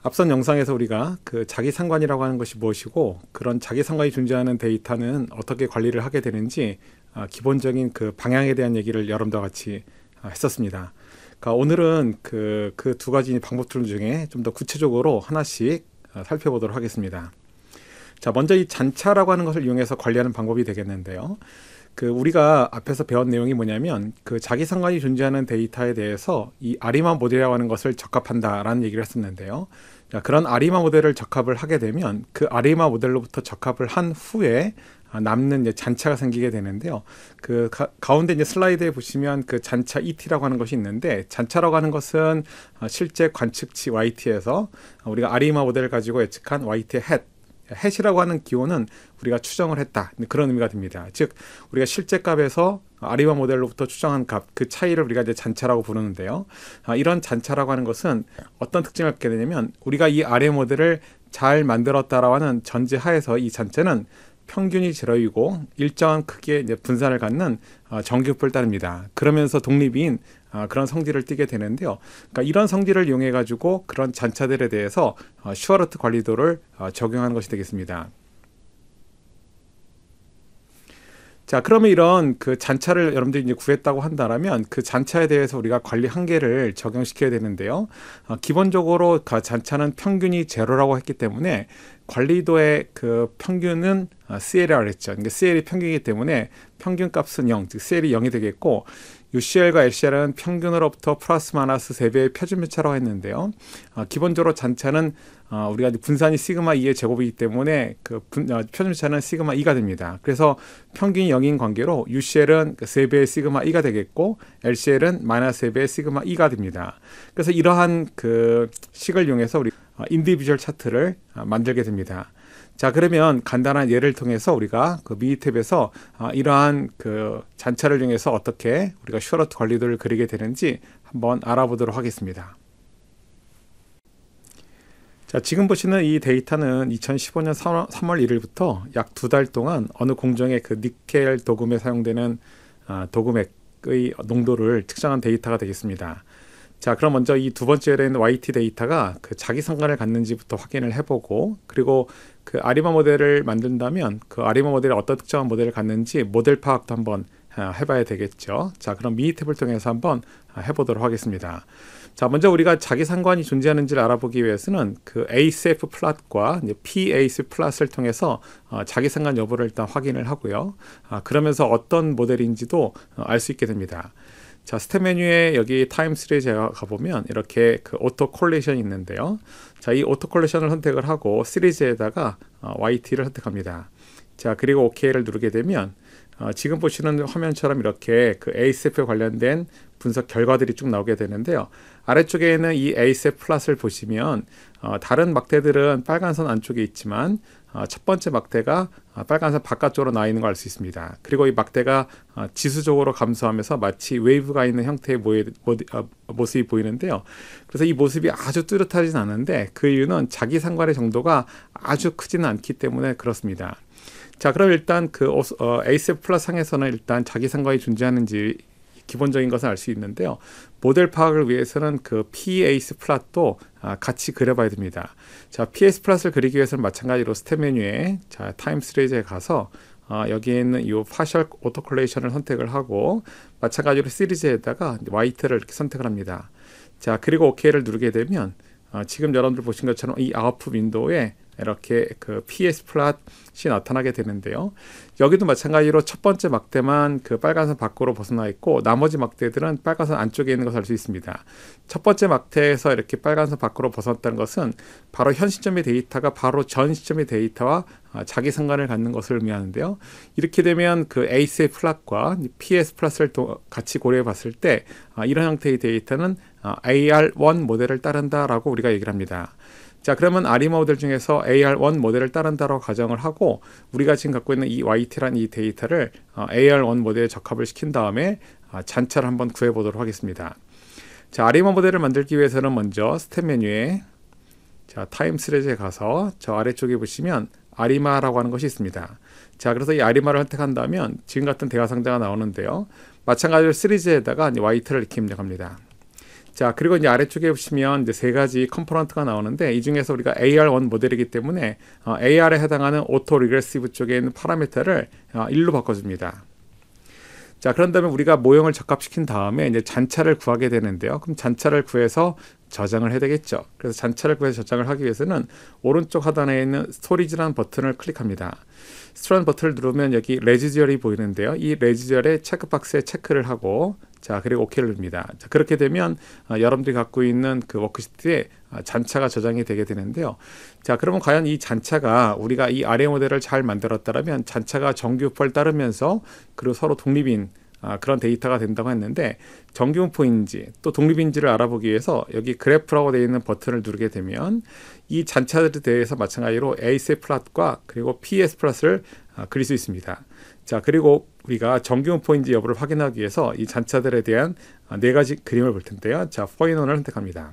앞선 영상에서 우리가 그 자기상관이라고 하는 것이 무엇이고 그런 자기상관이 존재하는 데이터는 어떻게 관리를 하게 되는지 기본적인 그 방향에 대한 얘기를 여러분과 같이 했었습니다. 그러니까 오늘은 그 두 가지 방법들 중에 좀 더 구체적으로 하나씩 살펴보도록 하겠습니다. 자, 먼저 이 잔차라고 하는 것을 이용해서 관리하는 방법이 되겠는데요. 그 우리가 앞에서 배운 내용이 뭐냐면 그 자기상관이 존재하는 데이터에 대해서 이 아리마 모델이라고 하는 것을 적합한다라는 얘기를 했었는데요. 자, 그런 아리마 모델을 적합을 하게 되면 그 아리마 모델로부터 적합을 한 후에 남는 이제 잔차가 생기게 되는데요. 그 가운데 이제 슬라이드에 보시면 그 잔차 ET라고 하는 것이 있는데, 잔차라고 하는 것은 실제 관측치 YT에서 우리가 아리마 모델을 가지고 예측한 YT의 햇이라고 하는 기호는 우리가 추정을 했다, 그런 의미가 됩니다. 즉 우리가 실제 값에서 아리마 모델로부터 추정한 값, 그 차이를 우리가 이제 잔차라고 부르는데요. 이런 잔차라고 하는 것은 어떤 특징을 갖게 되냐면, 우리가 이 아리마 모델을 잘 만들었다라고 하는 전제하에서 이 잔차는 평균이 제로이고 일정한 크기의 이제 분산을 갖는 정규표를 따릅니다. 그러면서 독립인 그런 성질을 띠게 되는데요. 그러니까 이런 성질을 이용해 가지고 그런 잔차들에 대해서 슈어루트 관리도를 적용하는 것이 되겠습니다. 자, 그러면 이런 그 잔차를 여러분들이 이제 구했다고 한다면 그 잔차에 대해서 우리가 관리 한계를 적용시켜야 되는데요. 기본적으로 그 잔차는 평균이 제로라고 했기 때문에 관리도의 그 평균은 CL이라고 했죠. 그러니까 CL이 평균이기 때문에 평균 값은 0, 즉 CL이 0이 되겠고, UCL과 LCL은 평균으로부터 플러스 마이너스 3배의 표준편차라고 했는데요. 기본적으로 잔차는 우리가 분산이 시그마 2의 제곱이기 때문에 그 표준편차는 시그마 2가 됩니다. 그래서 평균이 0인 관계로 UCL은 3배의 시그마 2가 되겠고, LCL은 마이너스 3배의 시그마 2가 됩니다. 그래서 이러한 그 식을 이용해서 우리 인디비주얼 차트를 만들게 됩니다. 자, 그러면 간단한 예를 통해서 우리가 그 미니 탭에서 이러한 그 잔차를 이용해서 어떻게 우리가 슈어루트 관리도를 그리게 되는지 한번 알아보도록 하겠습니다. 자, 지금 보시는 이 데이터는 2015년 3월 1일부터 약 2달 동안 어느 공정의 그 니켈 도금에 사용되는 도금액의 농도를 측정한 데이터가 되겠습니다. 자, 그럼 먼저 이 두 번째는 YT 데이터가 그 자기상관을 갖는지부터 확인을 해보고, 그리고 그 아리마 모델을 만든다면 그 아리마 모델이 어떤 특정한 모델을 갖는지 모델 파악도 한번 해봐야 되겠죠. 자, 그럼 미니 탭을 통해서 한번 해보도록 하겠습니다. 자, 먼저 우리가 자기상관이 존재하는지를 알아보기 위해서는 그 ACF 플랫과 PACF 플랫을 통해서 자기상관 여부를 일단 확인을 하고요. 그러면서 어떤 모델인지도 알 수 있게 됩니다. 자, 스텝 메뉴에 여기 타임 시리즈에 가보면 이렇게 그 오토 콜레이션이 있는데요. 자, 이 오토 콜레이션을 선택을 하고 시리즈에다가 YT를 선택합니다. 자, 그리고 OK를 누르게 되면 지금 보시는 화면처럼 이렇게 그 ACF에 관련된 분석 결과들이 쭉 나오게 되는데요. 아래쪽에는 이 ACF 플랫을 보시면 다른 막대들은 빨간선 안쪽에 있지만 첫 번째 막대가 빨간선 바깥쪽으로 나 있는 걸 알 수 있습니다. 그리고 이 막대가 지수적으로 감소하면서 마치 웨이브가 있는 형태의 모습이 보이는데요. 그래서 이 모습이 아주 뚜렷하진 않은데 그 이유는 자기상관의 정도가 아주 크지는 않기 때문에 그렇습니다. 자, 그럼 일단 그 ACF 플러스 상에서는 일단 자기상관이 존재하는지 기본적인 것을 알 수 있는데요. 모델 파악을 위해서는 그 PAC 플랫도 같이 그려봐야 됩니다. 자, PAC 플랫을 그리기 위해서는 마찬가지로 스텝 메뉴에 자, 타임 시리즈에 가서 여기에 있는 이 파셜 오토 콜레이션을 선택을 하고, 마찬가지로 시리즈에다가 YT를 이렇게 선택을 합니다. 자, 그리고 OK를 누르게 되면 지금 여러분들 보신 것처럼 이 아웃풋 윈도우에 이렇게 그 PS 플랫이 나타나게 되는데요. 여기도 마찬가지로 첫 번째 막대만 그 빨간선 밖으로 벗어나 있고, 나머지 막대들은 빨간선 안쪽에 있는 것을 알 수 있습니다. 첫 번째 막대에서 이렇게 빨간선 밖으로 벗어났다는 것은 바로 현 시점의 데이터가 바로 전 시점의 데이터와 자기상관을 갖는 것을 의미하는데요. 이렇게 되면 그 ACF 플랫과 PS 플랫을 같이 고려해 봤을 때 이런 형태의 데이터는 AR1 모델을 따른다라고 우리가 얘기를 합니다. 자, 그러면 아리마 모델 중에서 AR1 모델을 따른다고 가정을 하고, 우리가 지금 갖고 있는 이 YT라는 이 데이터를 AR1 모델에 적합을 시킨 다음에 잔차를 한번 구해 보도록 하겠습니다. 자, 아리마 모델을 만들기 위해서는 먼저 스텝 메뉴에 자, 타임 시리즈에 가서 저 아래쪽에 보시면 아리마라고 하는 것이 있습니다. 자, 그래서 이 아리마를 선택한다면 지금 같은 대화 상자가 나오는데요. 마찬가지로 시리즈에다가 YT를 이렇게 입력합니다. 자, 그리고 이제 아래쪽에 보시면 이제 세 가지 컴포넌트가 나오는데 이 중에서 우리가 AR1 모델이기 때문에 AR에 해당하는 오토 리그레시브 쪽에 있는 파라미터를 1로 바꿔줍니다. 자, 그런 다음에 우리가 모형을 적합시킨 다음에 이제 잔차를 구하게 되는데요. 그럼 잔차를 구해서 저장을 해야 되겠죠. 그래서 잔차를 구해서 저장을 하기 위해서는 오른쪽 하단에 있는 스토리지라는 버튼을 클릭합니다. 스토리라는 버튼을 누르면 여기 레지듀얼이 보이는데요. 이 레지듀얼의 체크박스에 체크를 하고 자, 그리고 OK를 누릅니다. 자, 그렇게 되면 여러분들이 갖고 있는 그 워크시트에 잔차가 저장이 되게 되는데요. 자, 그러면 과연 이 잔차가 우리가 이 아래 모델을 잘 만들었다면 잔차가 정규표를 따르면서 그리고 서로 독립인 그런 데이터가 된다고 했는데 정규분포인지 또 독립인지를 알아보기 위해서 여기 그래프라고 되어 있는 버튼을 누르게 되면 이 잔차들에 대해서 마찬가지로 ACF 플랫과 그리고 PS 플랫을 그릴 수 있습니다. 자, 그리고 우리가 정규분포인지 여부를 확인하기 위해서 이 잔차들에 대한 네 가지 그림을 볼 텐데요. 자, 포인원을 선택합니다.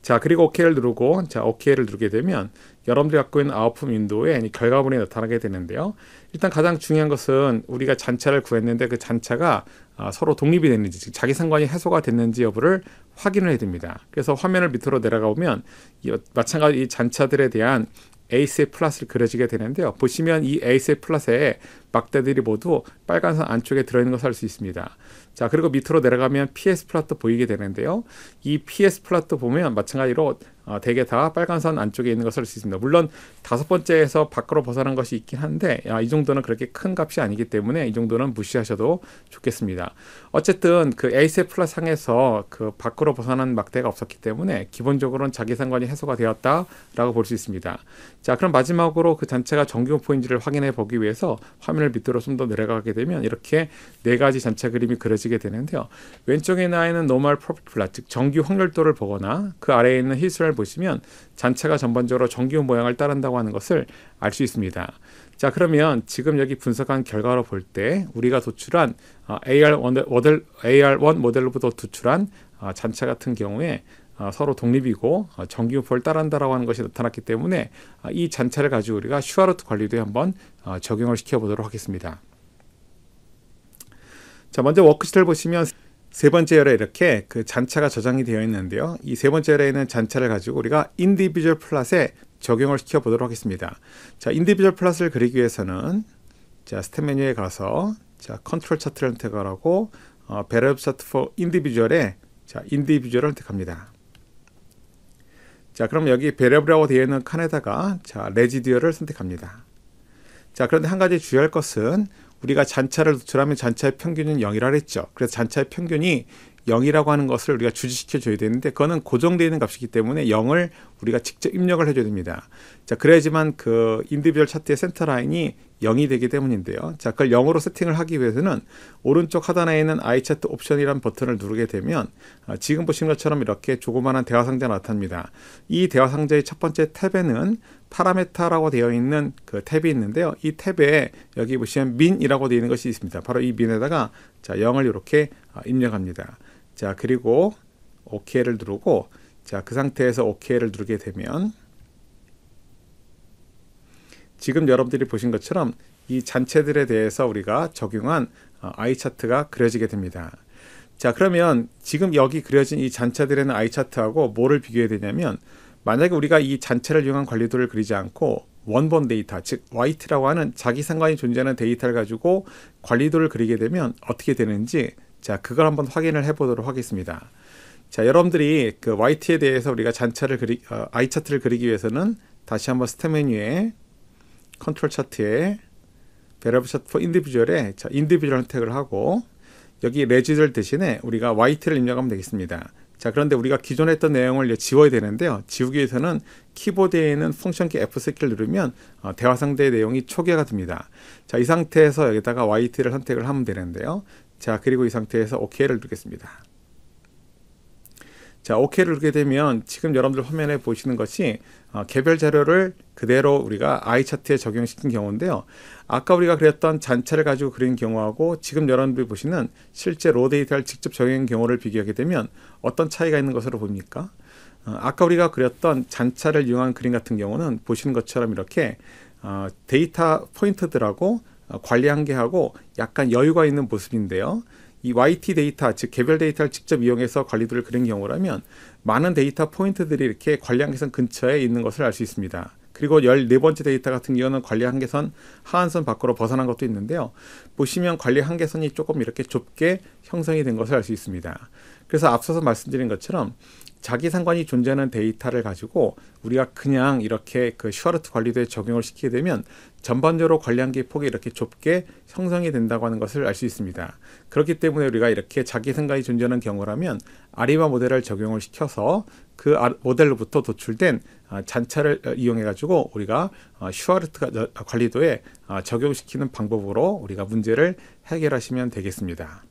자, 그리고 OK를 누르고 자, OK를 누르게 되면 여러분들이 갖고 있는 아웃풋 윈도우에 결과물이 나타나게 되는데요. 일단 가장 중요한 것은 우리가 잔차를 구했는데 그 잔차가 서로 독립이 됐는지, 즉 자기 상관이 해소가 됐는지 여부를 확인을 해야 됩니다. 그래서 화면을 밑으로 내려가 보면 마찬가지 이 잔차들에 대한 ACF 플랫을 그려지게 되는데요. 보시면 이 ACF 플랫에 막대들이 모두 빨간선 안쪽에 들어있는 것을 알 수 있습니다. 자, 그리고 밑으로 내려가면 PS 플랫도 보이게 되는데요. 이 PS 플랫도 보면 마찬가지로 대개 다 빨간선 안쪽에 있는 것을 알 수 있습니다. 물론 다섯 번째에서 밖으로 벗어난 것이 있긴 한데 이 정도는 그렇게 큰 값이 아니기 때문에 이 정도는 무시하셔도 좋겠습니다. 어쨌든 그 ACF 플랫 상에서 그 밖으로 벗어난 막대가 없었기 때문에 기본적으로는 자기 상관이 해소가 되었다라고 볼 수 있습니다. 자, 그럼 마지막으로 그 잔차가 정규분포인지를 확인해 보기 위해서 화면을 밑으로 좀 더 내려가게 되면 이렇게 네 가지 잔차 그림이 그려지게 되는데요. 왼쪽에 나와 있는 노멀 프로피트 플랫, 즉 정규 확률도를 보거나 그 아래에 있는 히스토리를 보시면 잔차가 전반적으로 정규 모양을 따른다고 하는 것을 알 수 있습니다. 자, 그러면 지금 여기 분석한 결과로 볼 때 우리가 도출한 AR1 모델로부터 도출한 잔차 같은 경우에 서로 독립이고 정규분포를 따른다라고 하는 것이 나타났기 때문에 이 잔차를 가지고 우리가 슈아르트 관리도에 한번 적용을 시켜보도록 하겠습니다. 자, 먼저 워크시트를 보시면 세 번째 열에 이렇게 그 잔차가 저장이 되어 있는데요. 이 세 번째 열에 있는 잔차를 가지고 우리가 인디비주얼 플랫에 적용을 시켜보도록 하겠습니다. 자, 인디비주얼 플랫을 그리기 위해서는 자, 스텝 메뉴에 가서 자, 컨트롤 차트를 선택을 하고 Variable Chart for Individual에 자, 인디비주얼을 선택합니다. 자, 그럼 여기 베리어블이라고 되어 있는 칸에다가 자, 레지듀얼을 선택합니다. 자, 그런데 한 가지 주의할 것은 우리가 잔차를 도출하면 잔차의 평균은 0이라고 했죠. 그래서 잔차의 평균이 0이라고 하는 것을 우리가 주지시켜 줘야 되는데 그거는 고정되어 있는 값이기 때문에 0을 우리가 직접 입력을 해줘야 됩니다. 자, 그래야지만 그 인디비주얼 차트의 센터 라인이 0이 되기 때문인데요. 자, 그걸 0으로 세팅을 하기 위해서는 오른쪽 하단에 있는 아이차트 옵션이라는 버튼을 누르게 되면 지금 보신 것처럼 이렇게 조그마한 대화 상자가 나타납니다. 이 대화 상자의 첫 번째 탭에는 파라메타라고 되어 있는 그 탭이 있는데요. 이 탭에 여기 보시면 민이라고 되어 있는 것이 있습니다. 바로 이 민에다가 자, 0을 이렇게 입력합니다. 자, 그리고 OK를 누르고 자, 그 상태에서 OK를 누르게 되면 지금 여러분들이 보신 것처럼 이 잔체들에 대해서 우리가 적용한 아이 차트가 그려지게 됩니다. 자, 그러면 지금 여기 그려진 이 잔체들에는 아이 차트하고 뭐를 비교해야 되냐면 만약에 우리가 이 잔체를 이용한 관리도를 그리지 않고 원본 데이터, 즉 YT라고 하는 자기 상관이 존재하는 데이터를 가지고 관리도를 그리게 되면 어떻게 되는지 자, 그걸 한번 확인을 해 보도록 하겠습니다. 자, 여러분들이 그 YT에 대해서 우리가 아이 차트를 그리기 위해서는 다시 한번 스텝 메뉴에 컨트롤 차트에 Variable Chart for Individual에 자, 인디비주얼 선택을 하고 여기 레지듀얼 대신에 우리가 YT를 입력하면 되겠습니다. 자, 그런데 우리가 기존에 했던 내용을 지워야 되는데요. 지우기 위해서는 키보드에 있는 펑션 키 F3키를 누르면 대화 상대의 내용이 초기화가 됩니다. 자, 이 상태에서 여기다가 YT를 선택을 하면 되는데요. 자, 그리고 이 상태에서 OK를 누르겠습니다. 자, OK를 누르게 되면 지금 여러분들 화면에 보시는 것이 개별 자료를 그대로 우리가 아이 차트에 적용시킨 경우인데요. 아까 우리가 그렸던 잔차를 가지고 그린 경우하고 지금 여러분들이 보시는 실제 로 데이터를 직접 적용한 경우를 비교하게 되면 어떤 차이가 있는 것으로 보입니까? 아까 우리가 그렸던 잔차를 이용한 그림 같은 경우는 보시는 것처럼 이렇게 데이터 포인트들하고 관리 한계하고 약간 여유가 있는 모습인데요. 이 YT 데이터, 즉 개별 데이터를 직접 이용해서 관리도를 그린 경우라면 많은 데이터 포인트들이 이렇게 관리 한계선 근처에 있는 것을 알 수 있습니다. 그리고 14번째 데이터 같은 경우는 관리 한계선 하한선 밖으로 벗어난 것도 있는데요. 보시면 관리 한계선이 조금 이렇게 좁게 형성이 된 것을 알 수 있습니다. 그래서 앞서서 말씀드린 것처럼 자기 상관이 존재하는 데이터를 가지고 우리가 그냥 이렇게 그 슈아르트 관리도에 적용을 시키게 되면 전반적으로 관리 한계 폭이 이렇게 좁게 형성이 된다고 하는 것을 알 수 있습니다. 그렇기 때문에 우리가 이렇게 자기 상관이 존재하는 경우라면 아리바 모델을 적용을 시켜서 그 모델로부터 도출된 잔차를 이용해 가지고 우리가 슈아르트 관리도에 적용시키는 방법으로 우리가 문제를 해결하시면 되겠습니다.